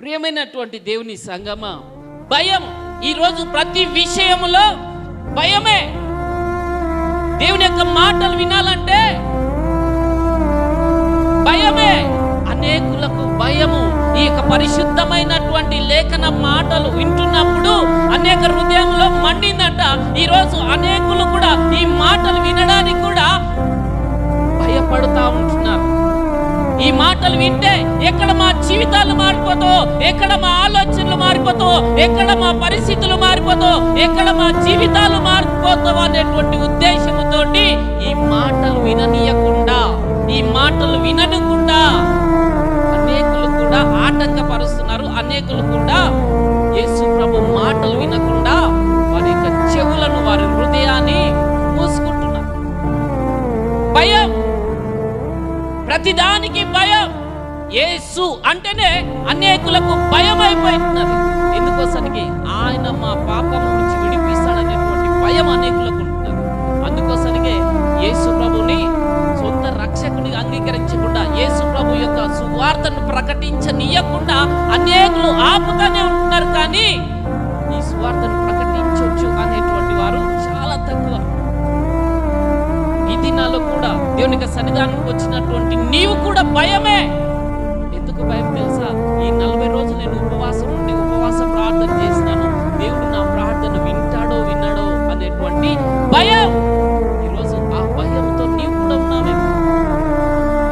ప్రియమైనటువంటి దేవుని సంగమా, భయం ఈరోజు ప్రతి విషయములో భయమే. దేవుని యొక్క మాటలు వినాలంటే భయమే. అనేకులకు భయము. ఈ యొక్క పరిశుద్ధమైనటువంటి లేఖన మాటలు వింటున్నప్పుడు అనేక హృదయంలో మండిందంట. ఈరోజు అనేకులు కూడా ఈ మాటలు వినడానికి కూడా భయపడుతూ ఉంటున్నారు. ఈ మాటలు వింటే ఎక్కడ మా జీవితాలు మారిపోతావో, ఎక్కడ మా ఆలోచనలు మారిపోతావో, ఎక్కడ మా పరిస్థితులు మారిపోతావో, ఎక్కడ మా జీవితాలు మారిపోతావో అనేటువంటి ఉద్దేశంతో ఈ మాటలు విననీయకుండా, ఈ మాటలు వినకుండా అనేకులు కూడా ఆటంకపరుస్తున్నారు. అనేకులు కూడా యేసు ప్రభు మాటలు వినకుండా వారి యొక్క చెవులను, వారి హృదయాన్ని మూసుకుంటున్నారు. భయం, ప్రతిదానికి భయం. యేసు అంటేనే అనేకులకు భయం అయిపోతున్నది. ఎందుకోసానికి ఆయన మా పాపం నుంచి విడిపిస్తాడనేటువంటి భయం అనేకులకు ఉంటున్నది. అందుకోసానికే యేసు ప్రభుని సొంత రక్షకుని అంగీకరించకుండా, యేసు ప్రభు యొక్క సువార్తను ప్రకటించనీయకుండా అనేకులు ఆపుతానే ఉంటున్నారు. కానీ ఈ సువార్తను ప్రకటించవచ్చు అనేటువంటి వారు చాలా తక్కువ. ఈ దినాల్లో కూడా దేవునికి సన్నిధానానికి వచ్చినటువంటి నీవు కూడా భయమే. ఎందుకు భయం తెలుసా? ఈ 40 రోజులు నేను ఉపవాసం ఉండి ఉపవాస ప్రార్థన చేసినాను, దేవుడు నా ప్రార్థన వింటాడో విన్నాడో అనేటువంటి భయం. ఈరోజు ఆ భయంతో నీవు కూడా ఉన్నావేమో.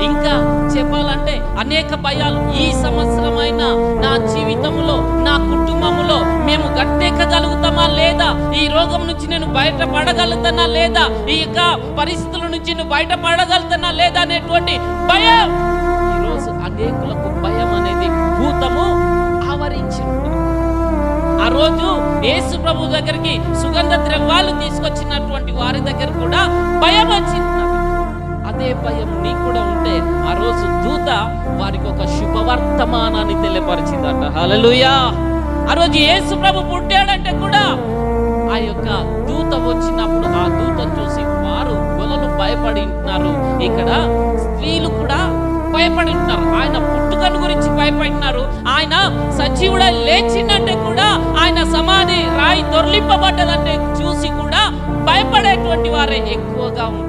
ఇంకా చెప్పాలంటే అనేక భయాలు. ఈ సంవత్సరమైన నా జీవితంలో, నా కుటుంబంలో మేము గట్టెక్కగలుగుతామా లేదా, ఈ రోగం నుంచి నేను బయటపడగలుగుతానా లేదా, ఈ యొక్క పరిస్థితుల నుంచి నేను బయటపడగలుగుతానా లేదా అనేటువంటి భయం. ఈరోజు అనేకులకు భయం అనేది భూతము ఆవరించి ఉంటుంది. ఆ రోజు యేసు ప్రభు దగ్గరికి సుగంధ ద్రవ్యాలు తీసుకొచ్చినటువంటి వారి దగ్గర కూడా భయం వచ్చింది. అదే భయం నీకు కూడా ఉంటే ఆ రోజు దూత వారికి ఒక శుభవర్తమానాన్ని తెలియపరిచిందట. హల్లెలూయా. ఆ రోజు యేసు ప్రభు పుట్టాడంటే కూడా ఆ యొక్క దూత వచ్చినప్పుడు ఆ దూతను చూసి వారు గొల్లలు భయపడి ఉంటున్నారు. ఇక్కడ స్త్రీలు కూడా భయపడి ఉంటున్నారు. ఆయన పుట్టుకను గురించి భయపడినారు. ఆయన సజీవుడై లేచిందంటే కూడా, ఆయన సమాధి రాయి దొర్లింపబడ్డదంటే చూసి కూడా భయపడేటువంటి వారే ఎక్కువగా ఉంటారు.